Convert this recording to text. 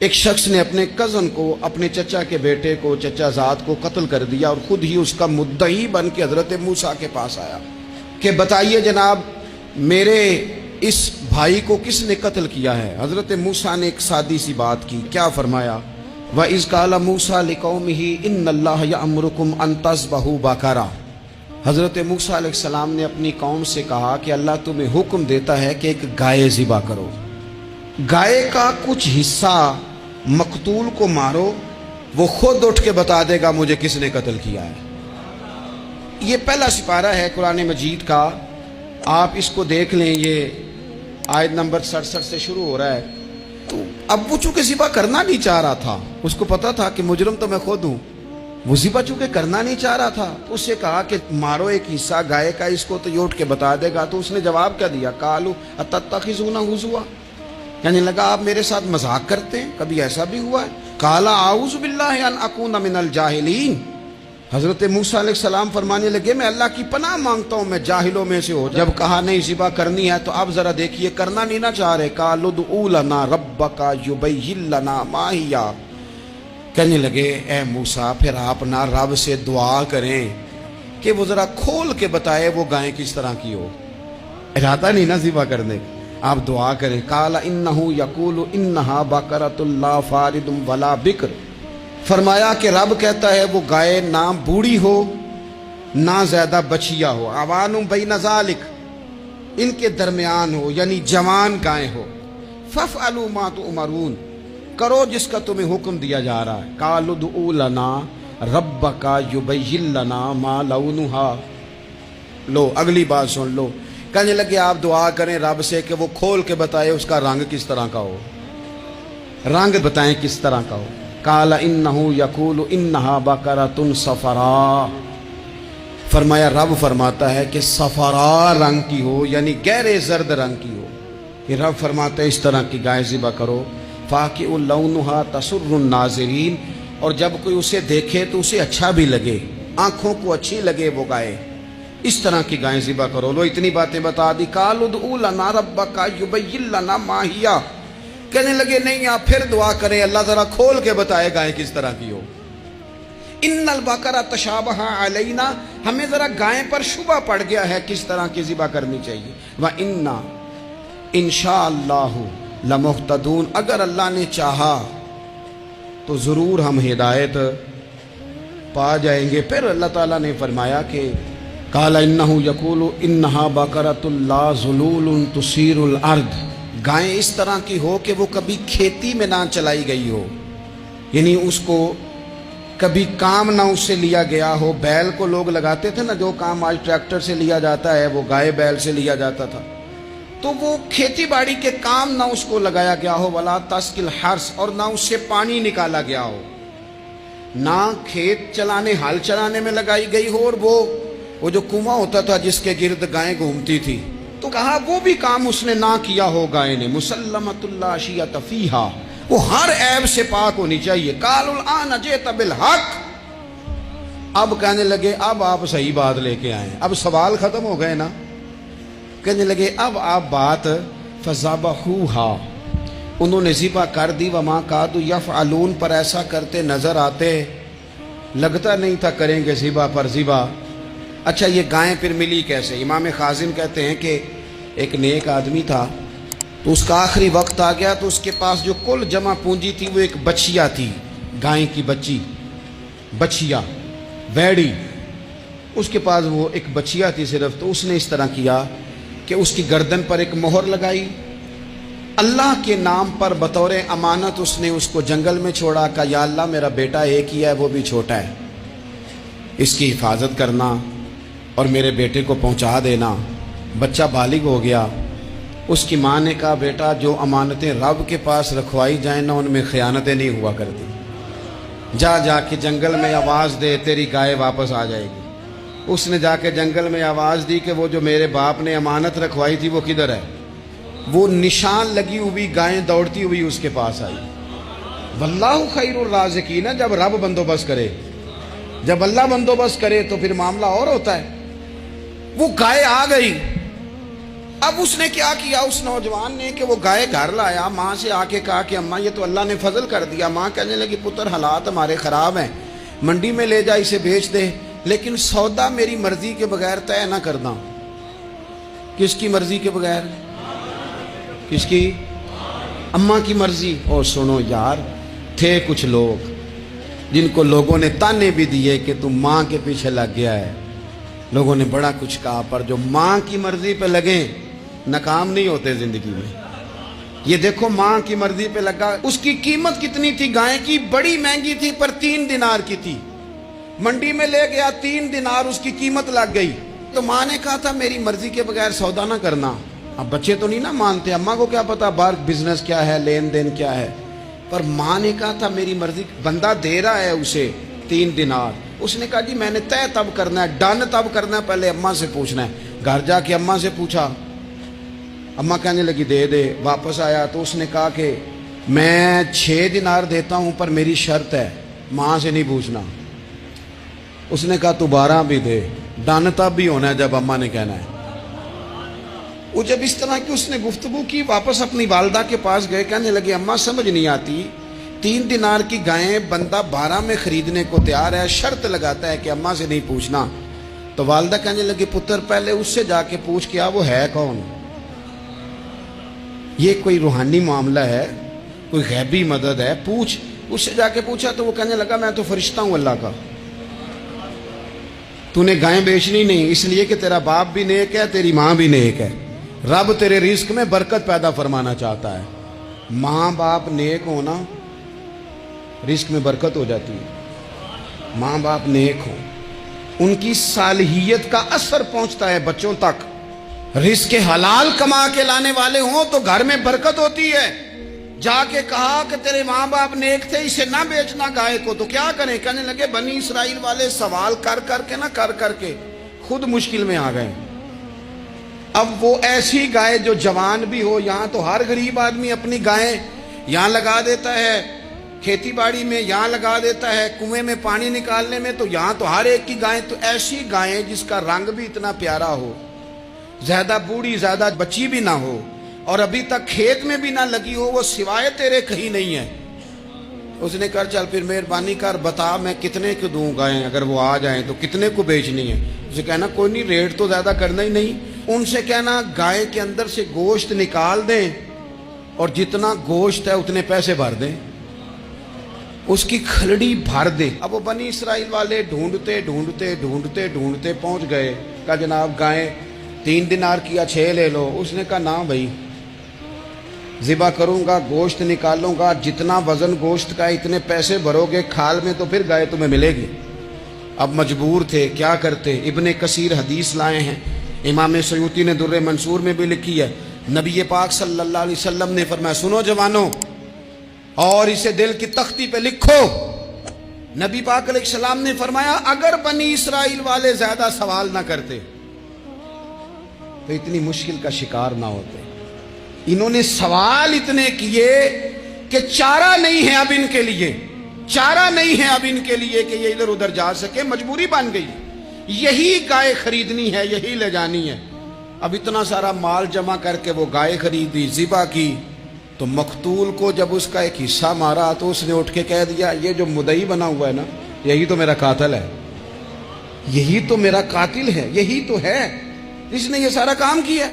ایک شخص نے اپنے کزن کو، اپنے چچا کے بیٹے کو، چچا زاد کو قتل کر دیا اور خود ہی اس کا مدعی بن کے حضرت موسیٰ کے پاس آیا کہ بتائیے جناب میرے اس بھائی کو کس نے قتل کیا ہے؟ حضرت موسیٰ نے ایک سادی سی بات کی، کیا فرمایا؟ وَإِذْ قَالَ مُوسَىٰ لِقَوْمِهِ إِنَّ اللَّهَ يَأْمُرُكُمْ أَن تَذْبَحُوا بَقَرَةً۔ حضرت موسیٰ علیہ السلام نے اپنی قوم سے کہا کہ اللہ تمہیں حکم دیتا ہے کہ ایک گائے ذبح کرو، گائے کا کچھ حصہ مقتول کو مارو، وہ خود اٹھ کے بتا دے گا مجھے کس نے قتل کیا ہے۔ یہ پہلا سپارہ ہے قرآن مجید کا، آپ اس کو دیکھ لیں، یہ آیت نمبر 67 سے شروع ہو رہا ہے۔ تو اب وہ چونکہ ذبح کرنا نہیں چاہ رہا تھا، اس کو پتا تھا کہ مجرم تو میں خود ہوں، وہ ذبح چونکہ کرنا نہیں چاہ رہا تھا تو اس سے کہا کہ مارو ایک حصہ گائے کا، اس کو تو یہ اٹھ کے بتا دے گا۔ تو اس نے جواب کیا دیا؟ قالوا اتتخذون ہزوا، یعنی لگا آپ میرے ساتھ مذاق کرتے ہیں، کبھی ایسا بھی ہوا ہے؟ قال اعوذ باللہ ان اکون من الجاہلین، حضرت موسیٰ علیہ السلام فرمانے لگے میں اللہ کی پناہ مانگتا ہوں میں جاہلوں میں سے ہو جاؤں۔ جب کہا نہیں ذبح کرنی ہے تو اب ذرا دیکھیے کرنا نہیں نہ چاہ رہے۔ قالوا ادع لنا ربک یبین لنا ما ہی، کہنے لگے اے موسیٰ پھر آپ نہ رب سے دعا کریں کہ وہ ذرا کھول کے بتائے وہ گائیں کس طرح کی ہو، ارادہ نہیں نہ ذبح کرنے کا، آپ دعا کریں۔ قال انہ یقول انہا بقرۃ لا فارض ولا بکر، فرمایا کہ رب کہتا ہے وہ گائے نہ بوڑھی ہو نہ زیادہ بچیا ہو، عوان بین ذالک، ان کے درمیان ہو، یعنی جوان گائے ہو۔ فافعلوا ما تؤمرون، کرو جس کا تمہیں حکم دیا جا رہا ہے۔ قالوا ادع لنا ربک یبین لنا ما لونھا، لو اگلی بات سن لو، کہنے لگے آپ دعا کریں رب سے کہ وہ کھول کے بتائے اس کا رنگ کس طرح کا ہو، رنگ بتائیں کس طرح کا ہو۔ قال انہ یقول انہا بقرۃ صفراء، فرمایا رب فرماتا ہے کہ صفراء رنگ کی ہو، یعنی گہرے زرد رنگ کی ہو۔ یہ رب فرماتا ہے اس طرح کی گائے ذبح کرو۔ فاقع لونھا تسر الناظرین، اور جب کوئی اسے دیکھے تو اسے اچھا بھی لگے، آنکھوں کو اچھی لگے وہ گائے، اس طرح کی گائیں ذبح کرو۔ لو اتنی باتیں بتا دی۔ قالوا ادع لنا ربک یبین لنا ما ہی، کہنے لگے نہیں آپ پھر دعا کریں اللہ ذرا کھول کے بتائے گائیں کس طرح کی ہو۔ ان البقرہ تشابہ علینا، ہمیں ذرا گائیں پر شبہ پڑ گیا ہے کس طرح کی ذبح کرنی چاہیے۔ وَإِنَّا انشاءاللہ لمہتدون، اگر اللہ نے چاہا تو ضرور ہم ہدایت پا جائیں گے۔ پھر اللہ تعالیٰ نے فرمایا کہ قال انہ یقول انہا بقرۃ لا ذلول تثیر الارض، گائیں اس طرح کی ہو کہ وہ کبھی کھیتی میں نہ چلائی گئی ہو، یعنی اس کو کبھی کام نہ اس سے لیا گیا ہو۔ بیل کو لوگ لگاتے تھے نا، جو کام آج ٹریکٹر سے لیا جاتا ہے وہ گائے بیل سے لیا جاتا تھا، تو وہ کھیتی باڑی کے کام نہ اس کو لگایا گیا ہو۔ ولا تسقی الحرث، اور نہ اس سے پانی نکالا گیا ہو، نہ کھیت چلانے ہل چلانے میں لگائی گئی ہو، اور وہ جو کنواں ہوتا تھا جس کے گرد گائیں گھومتی تھی، تو کہا وہ بھی کام اس نے نہ کیا ہو گائے نے۔ مسلمۃ لا شیۃ فیہا، وہ ہر عیب سے پاک ہونی چاہیے۔ قالوا الآن جئت بالحق، اب کہنے لگے اب آپ صحیح بات لے کے آئے، اب سوال ختم ہو گئے نا، کہنے لگے اب آپ بات فذبحوہا، انہوں نے ذبح کر دی۔ وما کادوا یفعلون، پر ایسا کرتے نظر آتے، لگتا نہیں تھا کریں گے ذبح پر ذبح۔ اچھا یہ گائیں پھر ملی کیسے؟ امام خازن کہتے ہیں کہ ایک نیک آدمی تھا، تو اس کا آخری وقت آ گیا، تو اس کے پاس جو کل جمع پونجی تھی وہ ایک بچیا تھی، گائیں کی بچی، بچیا ویڑی، اس کے پاس وہ ایک بچیا تھی صرف۔ تو اس نے اس طرح کیا کہ اس کی گردن پر ایک مہر لگائی، اللہ کے نام پر بطور امانت اس نے اس کو جنگل میں چھوڑا، کہا یا اللہ میرا بیٹا ایک ہی ہے وہ بھی چھوٹا ہے، اس کی حفاظت کرنا اور میرے بیٹے کو پہنچا دینا۔ بچہ بالغ ہو گیا، اس کی ماں نے کہا بیٹا جو امانتیں رب کے پاس رکھوائی جائیں نا ان میں خیانتیں نہیں ہوا کرتی، جا کے جنگل میں آواز دے تیری گائے واپس آ جائے گی۔ اس نے جا کے جنگل میں آواز دی کہ وہ جو میرے باپ نے امانت رکھوائی تھی وہ کدھر ہے؟ وہ نشان لگی ہوئی گائیں دوڑتی ہوئی اس کے پاس آئی۔ واللہ خیر الرازقین، جب رب بندوبست کرے، جب اللہ بندوبست کرے تو پھر معاملہ اور ہوتا ہے۔ وہ گائے آ گئی، اب اس نے کیا کیا اس نوجوان نے کہ وہ گائے گھر لایا، ماں سے آ کے کہا کہ اماں یہ تو اللہ نے فضل کر دیا۔ ماں کہنے لگی پتر حالات ہمارے خراب ہیں، منڈی میں لے جا اسے بیچ دے، لیکن سودا میری مرضی کے بغیر طے نہ کرنا۔ کس کی مرضی کے بغیر؟ کس کی؟ اماں کی مرضی۔ اور سنو یار، تھے کچھ لوگ جن کو لوگوں نے تانے بھی دیے کہ تم ماں کے پیچھے لگ گیا ہے، لوگوں نے بڑا کچھ کہا، پر جو ماں کی مرضی پہ لگیں ناکام نہیں ہوتے زندگی میں۔ یہ دیکھو ماں کی مرضی پہ لگا، اس کی قیمت کتنی تھی گائے کی؟ بڑی مہنگی تھی، پر 3 دینار کی تھی۔ منڈی میں لے گیا، 3 دینار اس کی قیمت لگ گئی۔ تو ماں نے کہا تھا میری مرضی کے بغیر سودا نہ کرنا۔ اب بچے تو نہیں نہ مانتے، اماں کو کیا پتا باہر بزنس کیا ہے، لین دین کیا ہے، پر ماں نے کہا تھا میری مرضی۔ بندہ دے رہا ہے اسے 3 دینار، اس نے کہا جی میں نے طے تب کرنا ہے، ڈن تب کرنا ہے، پہلے اماں سے پوچھنا ہے۔ گھر جا کے اماں سے پوچھا، اماں کہنے لگی دے دے۔ واپس آیا تو اس نے کہا کہ میں 6 دینار دیتا ہوں پر میری شرط ہے، ماں سے نہیں پوچھنا۔ اس نے کہا تو 12 بھی دے، ڈن تب بھی ہونا ہے جب اماں نے کہنا ہے۔ وہ جب اس طرح کی اس نے گفتگو کی، واپس اپنی والدہ کے پاس گئے، کہنے لگے اماں سمجھ نہیں آتی، 3 دینار کی گائیں بندہ 12 میں خریدنے کو تیار ہے، شرط لگاتا ہے کہ اماں سے نہیں پوچھنا۔ تو والدہ کہنے لگی پتر پہلے اس سے جا کے پوچھ کیا وہ ہے کون؟ یہ کوئی روحانی معاملہ ہے، کوئی غیبی مدد ہے، پوچھ۔ اس سے جا کے پوچھا تو وہ کہنے لگا میں تو فرشتہ ہوں اللہ کا، تو نے گائیں بیچنی نہیں، اس لیے کہ تیرا باپ بھی نیک ہے، تیری ماں بھی نیک ہے، رب تیرے رزق میں برکت پیدا فرمانا چاہتا ہے۔ ماں باپ نیک ہونا رزق میں برکت ہو جاتی ہے۔ ماں باپ نیک ہوں، ان کی صالحیت کا اثر پہنچتا ہے بچوں تک۔ رزق حلال کما کے لانے والے ہوں تو گھر میں برکت ہوتی ہے۔ جا کے کہا کہ تیرے ماں باپ نیک تھے، اسے نہ بیچنا گائے کو، تو کیا کریں؟ کہنے لگے بنی اسرائیل والے سوال کر کر کے خود مشکل میں آ گئے۔ اب وہ ایسی گائے جو جوان بھی ہو، یہاں تو ہر غریب آدمی اپنی گائیں یہاں لگا دیتا ہے، کھیتی باڑی میں یہاں لگا دیتا ہے، کنویں میں پانی نکالنے میں تو یہاں تو ہر ایک کی گائیں، تو ایسی گائیں جس کا رنگ بھی اتنا پیارا ہو، زیادہ بوڑھی زیادہ بچی بھی نہ ہو، اور ابھی تک کھیت میں بھی نہ لگی ہو، وہ سوائے تیرے کہیں نہیں ہے۔ اس نے کہا چل پھر مہربانی کر بتا میں کتنے کو دوں گائیں، اگر وہ آ جائیں تو کتنے کو بیچنی ہے؟ اسے کہنا کوئی نہیں، ریٹ تو زیادہ کرنا ہی نہیں۔ ان سے کہنا گائے کے اندر سے گوشت نکال دیں اور جتنا گوشت ہے اتنے پیسے بھر دیں، اس کی کھلڑی بھر دیں۔ اب وہ بنی اسرائیل والے ڈھونڈتے پہنچ گئے، کہا جناب گائیں 3 دینار کیا 6 لے لو۔ اس نے کہا نہ بھائی، ذبح کروں گا، گوشت نکالوں گا، جتنا وزن گوشت کا اتنے پیسے بھرو گے کھال میں تو پھر گائے تمہیں ملے گی۔ اب مجبور تھے، کیا کرتے؟ ابن کثیر حدیث لائے ہیں، امام سیوطی نے در منصور میں بھی لکھی ہے، نبی پاک صلی اللہ علیہ وسلم نے فرمایا سنو جوانوں اور اسے دل کی تختی پہ لکھو، نبی پاک علیہ السلام نے فرمایا اگر بنی اسرائیل والے زیادہ سوال نہ کرتے تو اتنی مشکل کا شکار نہ ہوتے۔ انہوں نے سوال اتنے کیے کہ چارہ نہیں ہے اب ان کے لیے، چارہ نہیں ہے اب ان کے لیے کہ یہ ادھر ادھر جا سکے، مجبوری بن گئی، یہی گائے خریدنی ہے، یہی لے جانی ہے۔ اب اتنا سارا مال جمع کر کے وہ گائے خریدی، ذبح کی، تو مقتول کو جب اس کا ایک حصہ مارا تو اس نے اٹھ کے کہہ دیا یہ جو مدعی بنا ہوا ہے نا، یہی تو میرا قاتل ہے، یہی تو میرا قاتل ہے، یہی تو ہے، اس نے یہ سارا کام کیا۔